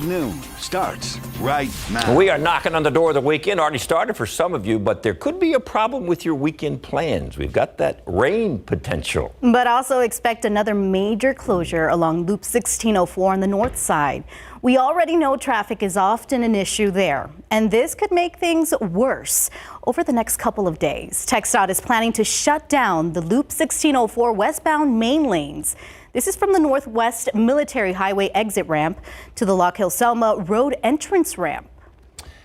Noon starts right now. We are knocking on the door of the weekend. Already started for some of you, but there could be a problem with your weekend plans. We've got that rain potential. But also expect another major closure along Loop 1604 on the north side. We already know traffic is often an issue there, and this could make things worse over the next couple of days. KSAT is planning to shut down the Loop 1604 westbound main lanes. This is from the Northwest Military Highway exit ramp to the Lock Hill-Selma Road entrance ramp.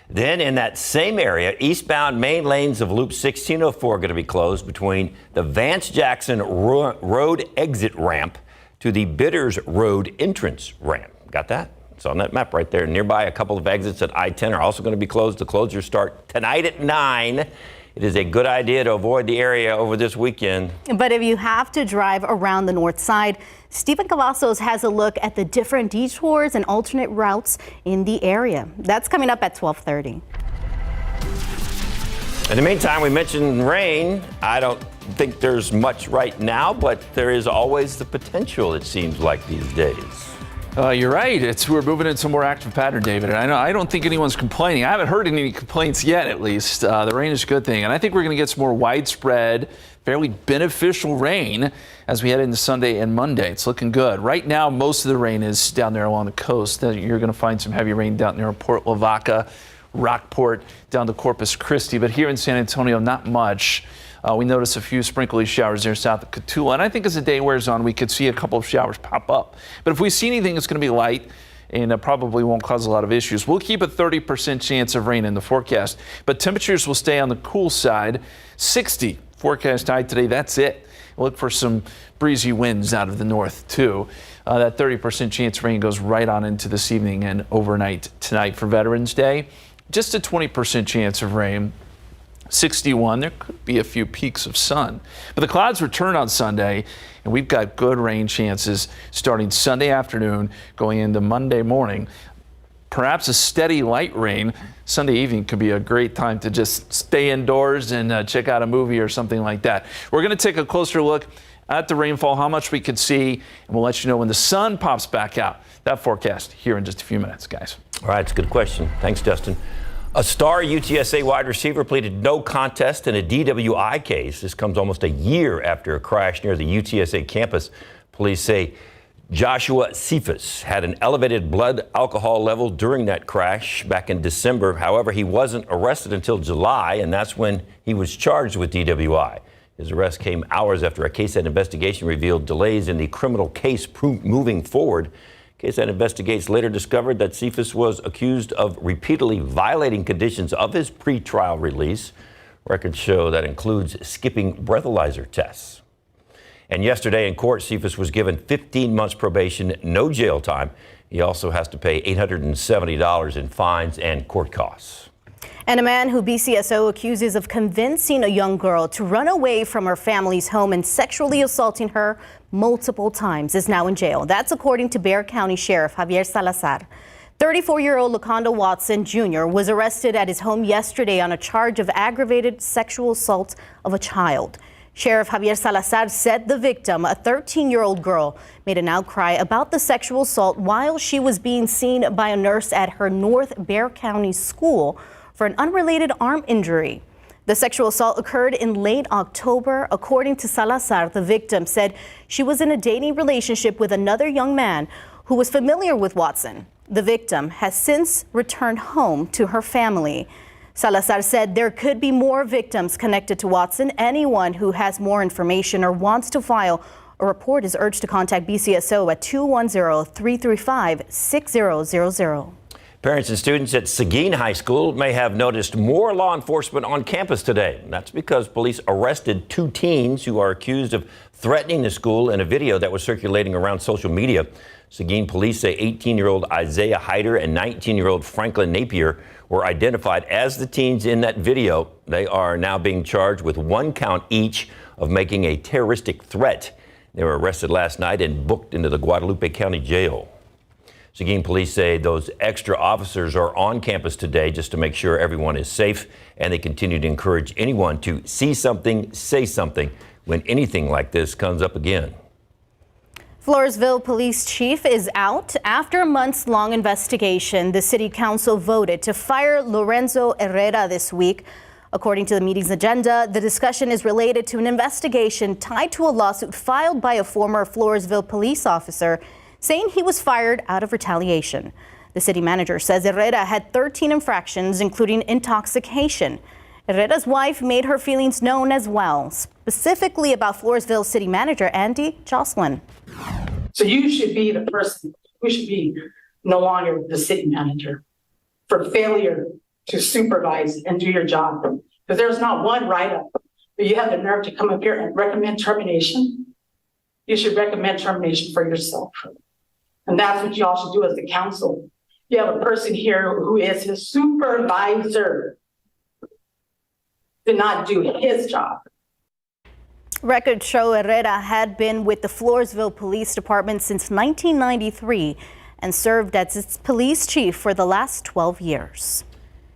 Then in that same area, eastbound main lanes of Loop 1604 are going to be closed between the Vance-Jackson Road exit ramp to the Bitters Road entrance ramp. Got that? It's on that map right there. Nearby, a couple of exits at I-10 are also going to be closed. The closures start tonight at 9. It is a good idea to avoid the area over this weekend. But if you have to drive around the north side, Stephen Cavazos has a look at the different detours and alternate routes in the area. That's coming up at 12:30. In the meantime, we mentioned rain. I don't think there's much right now, but there is always the potential, it seems like these days. You're right. We're moving into a more active pattern, David. And I don't think anyone's complaining. I haven't heard any complaints yet, at least. The rain is a good thing. And I think we're going to get some more widespread, fairly beneficial rain as we head into Sunday and Monday. It's looking good. Right now, most of the rain is down there along the coast. You're going to find some heavy rain down near Port Lavaca, Rockport, down to Corpus Christi. But here in San Antonio, not much. We notice a few sprinkly showers there south of Cotulla. And I think as the day wears on, we could see a couple of showers pop up. But if we see anything, it's going to be light and probably won't cause a lot of issues. We'll keep a 30% chance of rain in the forecast, but temperatures will stay on the cool side. 60 forecast high today. That's it. Look for some breezy winds out of the north, too. That 30% chance of rain goes right on into this evening and overnight tonight. For Veterans Day, just a 20% chance of rain. 61, there could be a few peaks of sun. But the clouds return on Sunday, and we've got good rain chances starting Sunday afternoon going into Monday morning. Perhaps a steady light rain. Sunday evening could be a great time to just stay indoors and check out a movie or something like that. We're going to take a closer look at the rainfall, how much we could see, and we'll let you know when the sun pops back out. That forecast here in just a few minutes, guys. All right, it's a good question. Thanks, Dustin. A star UTSA wide receiver pleaded no contest in a DWI case. This comes almost a year after a crash near the UTSA campus. Police say Joshua Cephas had an elevated blood alcohol level during that crash back in December. However, he wasn't arrested until July, and that's when he was charged with DWI. His arrest came hours after a KSAT investigation revealed delays in the criminal case moving forward. KSAT Investigates later discovered that Cephas was accused of repeatedly violating conditions of his pretrial release. Records show that includes skipping breathalyzer tests. And yesterday in court, Cephas was given 15 months probation, no jail time. He also has to pay $870 in fines and court costs. And a man who BCSO accuses of convincing a young girl to run away from her family's home and sexually assaulting her multiple times is now in jail. That's according to Bexar County Sheriff Javier Salazar. 34-year-old Laconda Watson Jr. was arrested at his home yesterday on a charge of aggravated sexual assault of a child. Sheriff Javier Salazar said the victim, a 13-year-old girl, made an outcry about the sexual assault while she was being seen by a nurse at her North Bexar County school for an unrelated arm injury. The sexual assault occurred in late October. According to Salazar, the victim said she was in a dating relationship with another young man who was familiar with Watson. The victim has since returned home to her family. Salazar said there could be more victims connected to Watson. Anyone who has more information or wants to file a report is urged to contact BCSO at 210-335-6000. Parents and students at Seguin High School may have noticed more law enforcement on campus today. That's because police arrested 2 teens who are accused of threatening the school in a video that was circulating around social media. Seguin police say 18-year-old Isaiah Hyder and 19-year-old Franklin Napier were identified as the teens in that video. They are now being charged with 1 count each of making a terroristic threat. They were arrested last night and booked into the Guadalupe County Jail. Seguin police say those extra officers are on campus today just to make sure everyone is safe, and they continue to encourage anyone to see something, say something when anything like this comes up again. Floresville Police Chief is out. After a months-long investigation, the City Council voted to fire Lorenzo Herrera this week. According to the meeting's agenda, the discussion is related to an investigation tied to a lawsuit filed by a former Floresville police officer saying he was fired out of retaliation. The city manager says Herrera had 13 infractions, including intoxication. Herrera's wife made her feelings known as well, specifically about Floresville City Manager Andy Jocelyn. So you should be the person who should be no longer the city manager for failure to supervise and do your job. Because there's not one write-up, but you have the nerve to come up here and recommend termination. You should recommend termination for yourself. And that's what y'all should do as the council. You have a person here who is his supervisor, did not do his job. Records show Herrera had been with the Floresville Police Department since 1993 and served as its police chief for the last 12 years.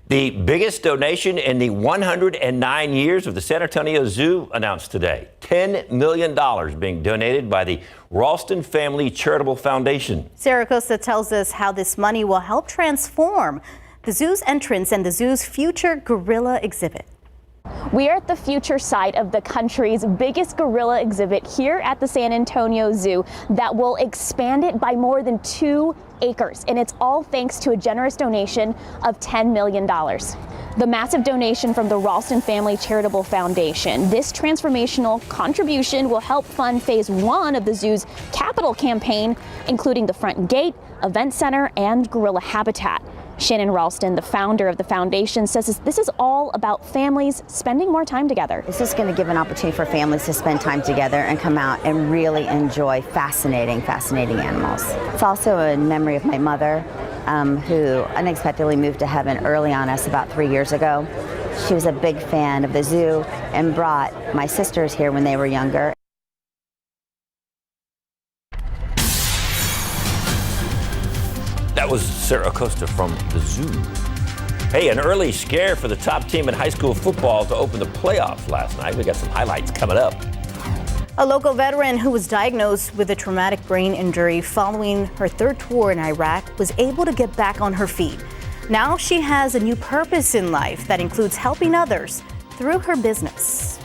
The biggest donation in the 109 years of the San Antonio Zoo announced today. $10 million being donated by the Ralston Family Charitable Foundation. Sarah Costa tells us how this money will help transform the zoo's entrance and the zoo's future gorilla exhibit. We are at the future site of the country's biggest gorilla exhibit here at the San Antonio Zoo that will expand it by more than 2 acres. And it's all thanks to a generous donation of $10 million. The massive donation from the Ralston Family Charitable Foundation. This transformational contribution will help fund phase 1 of the zoo's capital campaign, including the front gate, event center, and gorilla habitat. Shannon Ralston, the founder of the foundation, says this is all about families spending more time together. This is going to give an opportunity for families to spend time together and come out and really enjoy fascinating animals. It's also a memory of my mother, who unexpectedly moved to heaven early on us about 3 years ago. She was a big fan of the zoo and brought my sisters here when they were younger. That was Sarah Costa from the zoo. Hey, an early scare for the top team in high school football to open the playoffs last night. We got some highlights coming up. A local veteran who was diagnosed with a traumatic brain injury following her 3rd tour in Iraq was able to get back on her feet. Now she has a new purpose in life that includes helping others through her business.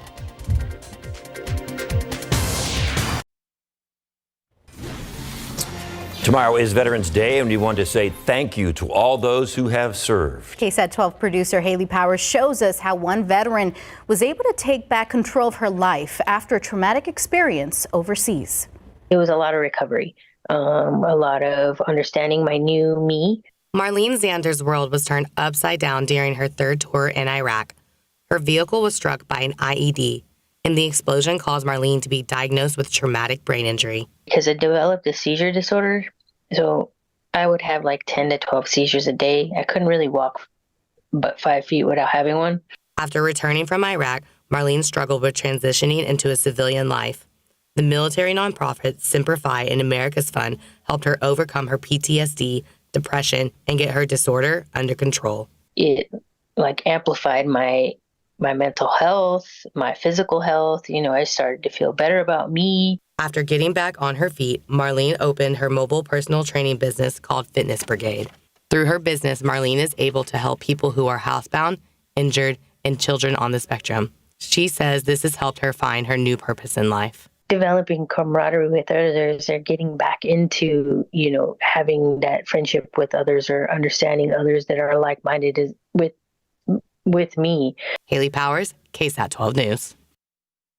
Tomorrow is Veterans Day, and we want to say thank you to all those who have served. KSAT12 producer Haley Powers shows us how one veteran was able to take back control of her life after a traumatic experience overseas. It was a lot of recovery, a lot of understanding my new me. Marlene Zander's world was turned upside down during her 3rd tour in Iraq. Her vehicle was struck by an IED, and the explosion caused Marlene to be diagnosed with traumatic brain injury. Because I developed a seizure disorder, so I would have like 10 to 12 seizures a day. I couldn't really walk but 5 feet without having one. After returning from Iraq, Marlene struggled with transitioning into a civilian life. The military nonprofit Simplify and America's Fund helped her overcome her PTSD, depression, and get her disorder under control. It like amplified my mental health, my physical health. I started to feel better about me. After getting back on her feet, Marlene opened her mobile personal training business called Fitness Brigade. Through her business, Marlene is able to help people who are housebound, injured, and children on the spectrum. She says this has helped her find her new purpose in life. Developing camaraderie with others, or getting back into, having that friendship with others or understanding others that are like-minded with me. Haley Powers, KSAT12 News.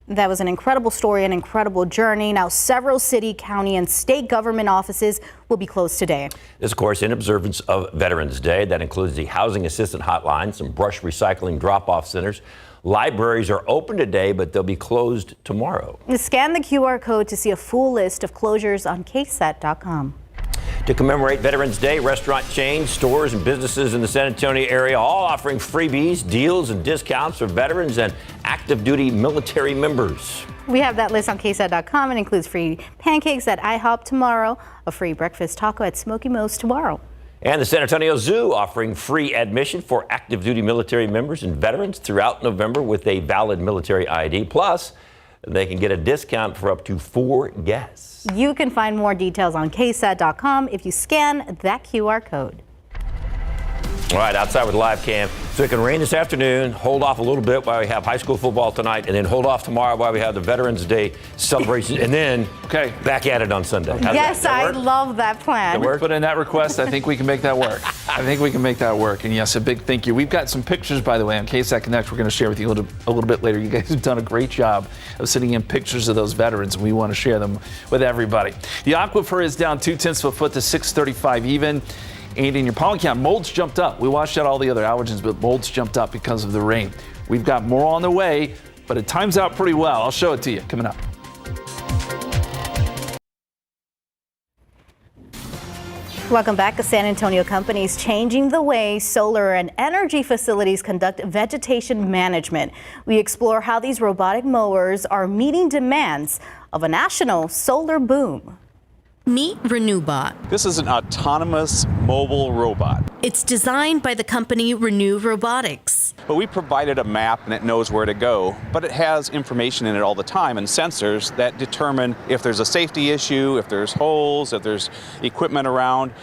That was an incredible story, an incredible journey. Now, several city, county, and state government offices will be closed today. This, of course, in observance of Veterans Day. That includes the Housing Assistant Hotline, some brush recycling drop-off centers. Libraries are open today, but they'll be closed tomorrow. Scan the QR code to see a full list of closures on KSAT.com. To commemorate Veterans Day, restaurant chains, stores, and businesses in the San Antonio area all offering freebies, deals, and discounts for veterans and active duty military members. We have that list on KSAT.com. It includes free pancakes at IHOP tomorrow, a free breakfast taco at Smoky Mo's tomorrow. And the San Antonio Zoo offering free admission for active duty military members and veterans throughout November with a valid military ID. Plus, They can get a discount for up to 4 guests. You can find more details on KSAT12 if you scan that QR code. All right, outside with live cam. So it can rain this afternoon, hold off a little bit while we have high school football tonight, and then hold off tomorrow while we have the Veterans Day celebration, and then back at it on Sunday. Yes, I love that plan. Put in that request. I think we can make that work. I think we can make that work. And yes, a big thank you. We've got some pictures, by the way, on KSAT Connect we're going to share with you a little bit later. You guys have done a great job of sending in pictures of those veterans, and we want to share them with everybody. The aquifer is down 0.2 of a foot to 635 even. And in your pollen count, molds jumped up. We washed out all the other allergens, but molds jumped up because of the rain. We've got more on the way, but it times out pretty well. I'll show it to you coming up. Welcome back. A San Antonio company is changing the way solar and energy facilities conduct vegetation management. We explore how these robotic mowers are meeting demands of a national solar boom. Meet RenewBot. This is an autonomous mobile robot. It's designed by the company Renew Robotics. But we provided a map and it knows where to go, but it has information in it all the time and sensors that determine if there's a safety issue, if there's holes, if there's equipment around.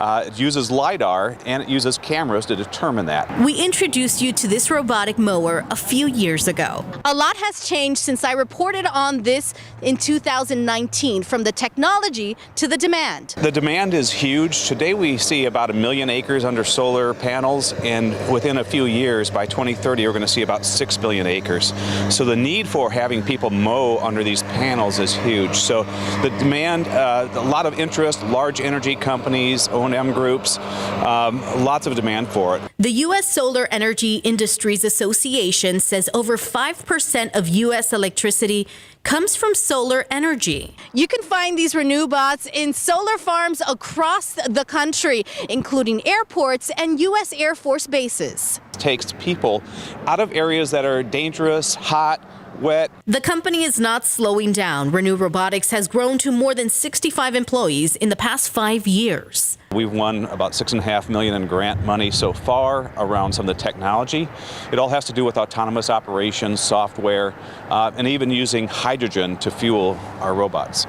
It uses LiDAR and it uses cameras to determine that. We introduced you to this robotic mower a few years ago. A lot has changed since I reported on this in 2019, from the technology to the demand. The demand is huge. Today we see about 1 million acres under solar panels, and within a few years, by 2030, we're going to see about 6 billion acres. So the need for having people mow under these panels is huge. So the demand, a lot of interest, large energy companies, O&M groups, lots of demand for it. The U.S. Solar Energy Industries Association says over 5% of U.S. electricity comes from solar energy. You can find these RenewBots in solar farms across the country, including airports and U.S. Air Force bases. It takes people out of areas that are dangerous, hot, wet. The company is not slowing down. Renew Robotics has grown to more than 65 employees in the past 5 years. We've won about $6.5 million in grant money so far around some of the technology. It all has to do with autonomous operations, software, and even using hydrogen to fuel our robots.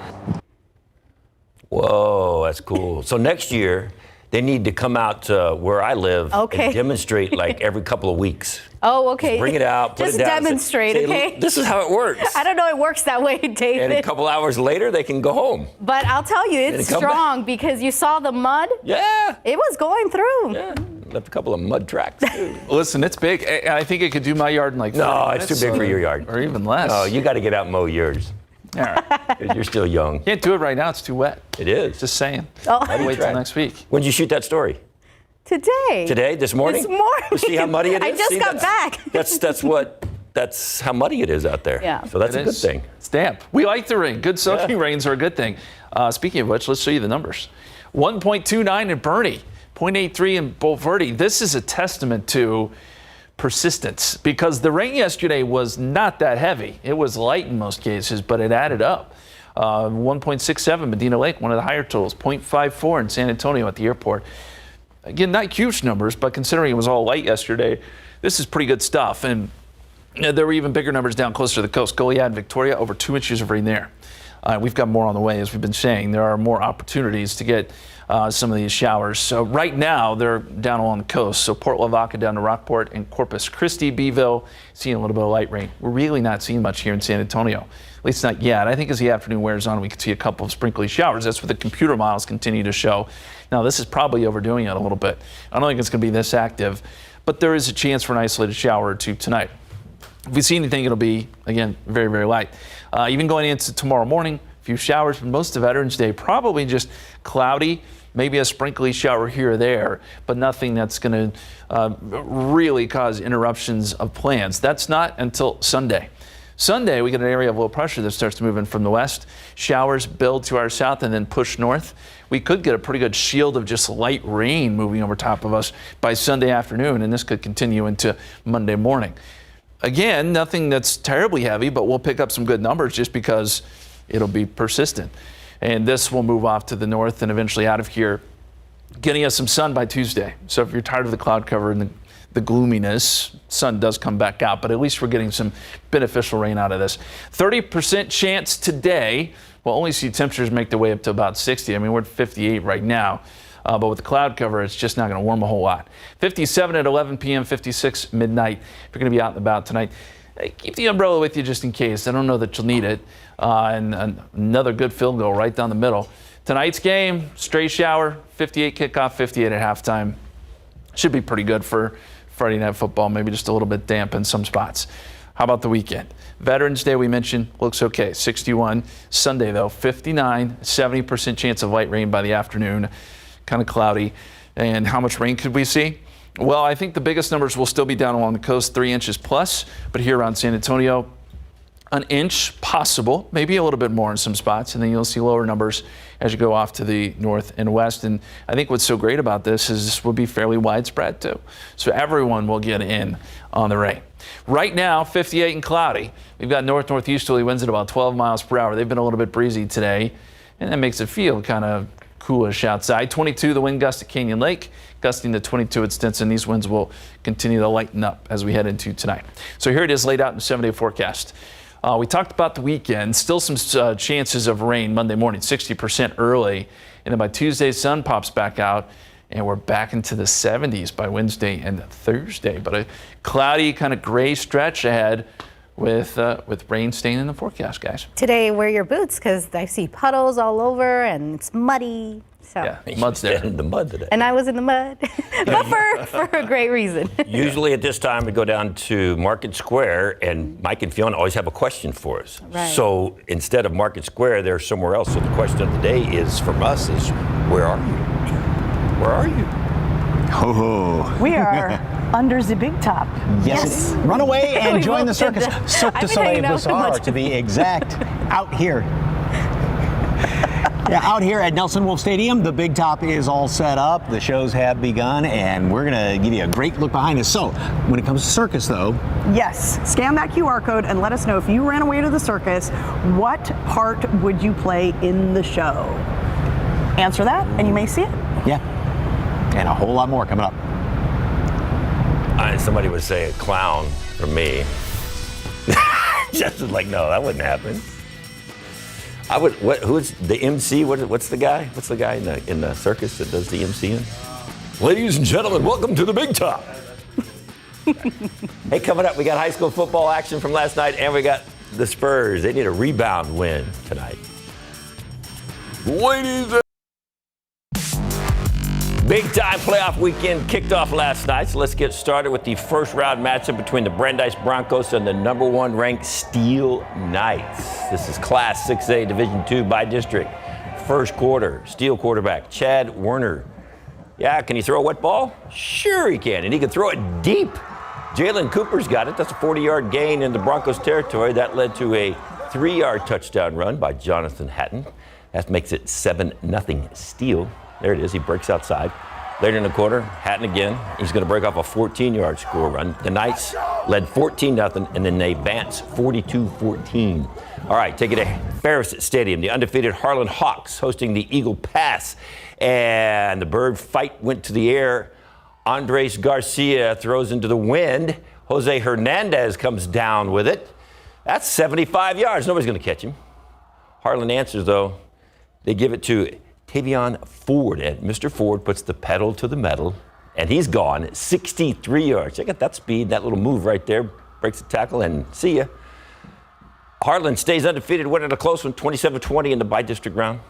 Whoa, that's cool. So next year, they need to come out to where I live and demonstrate like every couple of weeks. Oh, okay. Just bring it out, put Just it down. demonstrate, say, okay? This is how it works. I don't know it works that way, David. And a couple hours later, they can go home. But I'll tell you, it's strong because you saw the mud. Yeah. It was going through. Yeah. Left a couple of mud tracks, too. Listen, it's big. I think it could do my yard in like 40 minutes. It's too big for your yard. Or even less. Oh, you got to get out and mow yours. All right. 'Cause you're still young. Can't do it right now. It's too wet. It is. Just saying. Oh. I'd wait till next week. When did you shoot that story? Today. Today? This morning? This morning. You see how muddy it is? I just got back. That's how muddy it is out there. Yeah. So that's a good thing. It's damp. We like the rain. Good soaking rains are a good thing. Speaking of which, let's show you the numbers. 1.29 in Bernie, 0.83 in Bulverde. This is a testament to persistence because the rain yesterday was not that heavy. It was light in most cases, but it added up. 1.67 Medina Lake, one of the higher totals. 0.54 in San Antonio at the airport. Again, not huge numbers, but considering it was all light yesterday, this is pretty good stuff. And there were even bigger numbers down closer to the coast. Goliad and Victoria, over 2 inches of rain there. We've got more on the way, as we've been saying. There are more opportunities to get some of these showers. So right now, they're down along the coast. So Port Lavaca down to Rockport and Corpus Christi, Beeville, seeing a little bit of light rain. We're really not seeing much here in San Antonio, at least not yet. I think as the afternoon wears on, we could see a couple of sprinkly showers. That's what the computer models continue to show. Now, this is probably overdoing it a little bit. I don't think it's going to be this active, but there is a chance for an isolated shower or two tonight. If we see anything, it'll be, again, very, very light. Even going into tomorrow morning, a few showers, but most of Veterans Day, probably just cloudy, maybe a sprinkly shower here or there, but nothing that's going to really cause interruptions of plans. That's not until Sunday. Sunday, we get an area of low pressure that starts to move in from the west. Showers build to our south and then push north. We could get a pretty good shield of just light rain moving over top of us by Sunday afternoon, and this could continue into Monday morning. Again, nothing that's terribly heavy, but we'll pick up some good numbers just because it'll be persistent. And this will move off to the north and eventually out of here, getting us some sun by Tuesday. So if you're tired of the cloud cover and the gloominess. Sun does come back out, but at least we're getting some beneficial rain out of this. 30% chance today. We'll only see temperatures make their way up to about 60. I mean, we're at 58 right now. But with the cloud cover, it's just not going to warm a whole lot. 57 at 11 p.m., 56 midnight. If you're going to be out and about tonight, keep the umbrella with you just in case. I don't know that you'll need it. And another good field goal right down the middle. Tonight's game, straight shower, 58 kickoff, 58 at halftime. Should be pretty good for Friday Night Football, maybe just a little bit damp in some spots. How about the weekend? Veterans Day, we mentioned, looks okay, 61. Sunday, though, 59, 70% chance of light rain by the afternoon. Kind of cloudy. And how much rain could we see? Well, I think the biggest numbers will still be down along the coast, 3 inches plus, but here around San Antonio, an inch possible, maybe a little bit more in some spots, and then you'll see lower numbers as you go off to the north and west. And I think what's so great about this is this will be fairly widespread too. So everyone will get in on the rain. Right now, 58 and cloudy. We've got northeasterly winds at about 12 miles per hour. They've been a little bit breezy today, and that makes it feel kind of coolish outside. 22 the wind gust at Canyon Lake, gusting to 22 at Stinson. These winds will continue to lighten up as we head into tonight. So here it is laid out in the 7-day forecast. We talked about the weekend. Still some chances of rain Monday morning, 60% early. And then by Tuesday, sun pops back out, and we're back into the 70s by Wednesday and Thursday. But a cloudy, kind of gray stretch ahead with rain staying in the forecast, guys. Today, wear your boots because I see puddles all over and it's muddy. So. Yeah, mud's there. In the mud today. And I was in the mud, but for a great reason. Usually at this time, we go down to Market Square, and Mike and Fiona always have a question for us. Right. So instead of Market Square, they're somewhere else. So the question of the day is, from us, is where are you? Where are you? Oh. We are under the big top. Yes. Run away and join the circus. Cirque du Soleil Bizarre, to be exact. Out here. Yeah, out here at Nelson Wolff Stadium, the big top is all set up. The shows have begun, and we're going to give you a great look behind us. So, when it comes to circus, though. Yes. Scan that QR code and let us know if you ran away to the circus, what part would you play in the show? Answer that, and you may see it. Yeah. And a whole lot more coming up. Somebody would say a clown for me. Justin's like, no, that wouldn't happen. I would. Who's the MC? What's the guy? What's the guy in the circus that does the MCing? Ladies and gentlemen, welcome to the big top. Hey, coming up, we got high school football action from last night, and we got the Spurs. They need a rebound win tonight. Ladies and big time playoff weekend kicked off last night, so let's get started with the first round matchup between the Brandeis Broncos and the number 1 ranked Steel Knights. This is Class 6A Division II by district. First quarter, Steel quarterback Chad Werner. Yeah, can he throw a wet ball? Sure he can, and he can throw it deep. Jalen Cooper's got it. That's a 40-yard gain in the Broncos territory. That led to a 3-yard touchdown run by Jonathan Hatton. That makes it 7-0 Steel. There it is. He breaks outside. Later in the quarter, Hatton again. He's going to break off a 14-yard score run. The Knights led 14-0, and then they advance 42-14. All right, take it to Ferris Stadium. The undefeated Harlan Hawks hosting the Eagle Pass. And the bird fight went to the air. Andres Garcia throws into the wind. Jose Hernandez comes down with it. That's 75 yards. Nobody's going to catch him. Harlan answers, though. They give it to Tavion Ford, and Mr. Ford puts the pedal to the metal, and he's gone 63 yards. Check out that speed, that little move right there. Breaks the tackle, and see ya. Harlan stays undefeated, winning a close one, 27-20 in the by-district round.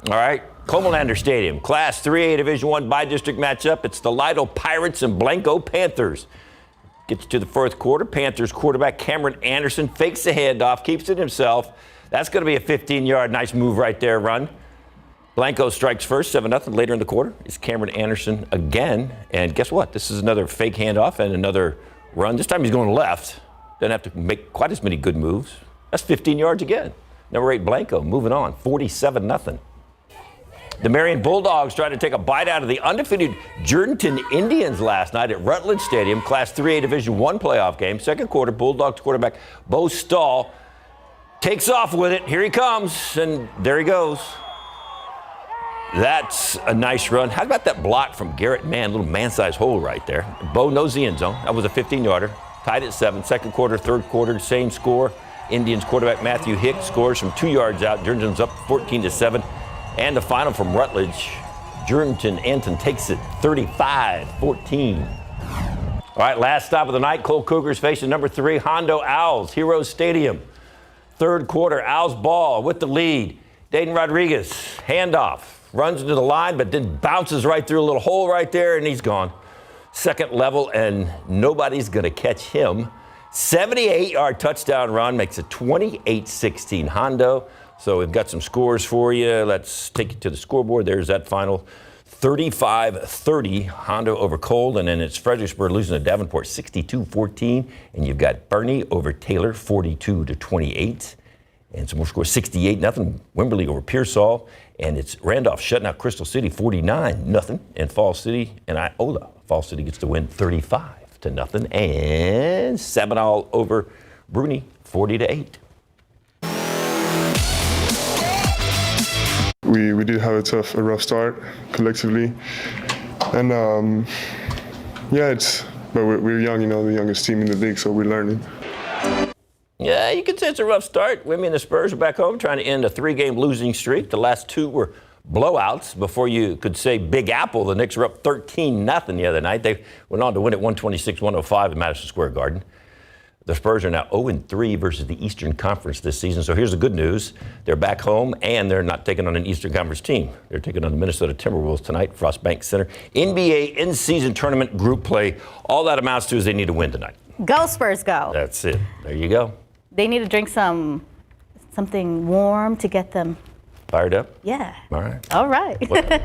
All right, Comalander Stadium, Class 3A Division I by-district matchup. It's the Lido Pirates and Blanco Panthers. Gets to the fourth quarter. Panthers quarterback Cameron Anderson fakes the handoff, keeps it himself. That's going to be a 15-yard nice move right there, run. Blanco strikes first, 7-0. Later in the quarter, it's Cameron Anderson again. And guess what? This is another fake handoff and another run. This time he's going left. Doesn't have to make quite as many good moves. That's 15 yards again. Number 8, Blanco, moving on, 47-0. The Marion Bulldogs tried to take a bite out of the undefeated Jordanton Indians last night at Rutledge Stadium, Class 3A Division I playoff game. Second quarter, Bulldogs quarterback Bo Stahl takes off with it. Here he comes, and there he goes. That's a nice run. How about that block from Garrett Mann? Little man-sized hole right there. Bo knows the end zone. That was a 15-yarder. Tied at 7. Second quarter, third quarter, same score. Indians quarterback Matthew Hicks scores from 2 yards out. Jernigan's up 14-7. And the final from Rutledge. Jernigan Anton takes it 35-14. All right, last stop of the night. Cole Cougars facing number 3 Hondo Owls, Heroes Stadium. Third quarter, Owls ball with the lead. Dayton Rodriguez, handoff. Runs into the line, but then bounces right through a little hole right there, and he's gone. Second level, and nobody's going to catch him. 78-yard touchdown run makes it 28-16 Hondo. So we've got some scores for you. Let's take you to the scoreboard. There's that final 35-30 Hondo over Cole, and then it's Fredericksburg losing to Davenport 62-14. And you've got Bernie over Taylor 42-28. And some more scores, 68-0, Wimberley over Pearsall. And it's Randolph shutting out Crystal City 49-0. And Fall City and Iola. Fall City gets to win 35-0. And Sabinal over Bruni 40-8. We did have a rough start collectively. And but we're young, the youngest team in the league, so we're learning. Yeah, you could say it's a rough start. Women and the Spurs are back home trying to end a 3-game losing streak. The last 2 were blowouts before you could say Big Apple. The Knicks were up 13-0 the other night. They went on to win at 126-105 at Madison Square Garden. The Spurs are now 0-3 versus the Eastern Conference this season. So here's the good news. They're back home, and they're not taking on an Eastern Conference team. They're taking on the Minnesota Timberwolves tonight, Frost Bank Center. NBA in-season tournament group play. All that amounts to is they need to win tonight. Go Spurs, go. That's it. There you go. They need to drink something warm to get them fired up? Yeah. All right. All right.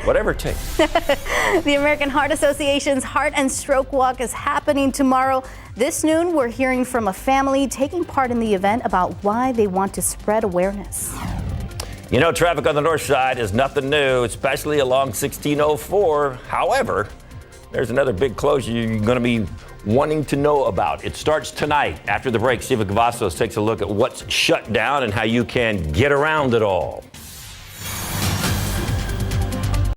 Whatever it takes. The American Heart Association's Heart and Stroke Walk is happening tomorrow. This noon, we're hearing from a family taking part in the event about why they want to spread awareness. Traffic on the north side is nothing new, especially along 1604. However, there's another big closure you're going to be wanting to know about. It starts tonight. After the break, Stephen Cavazos takes a look at what's shut down and how you can get around it all.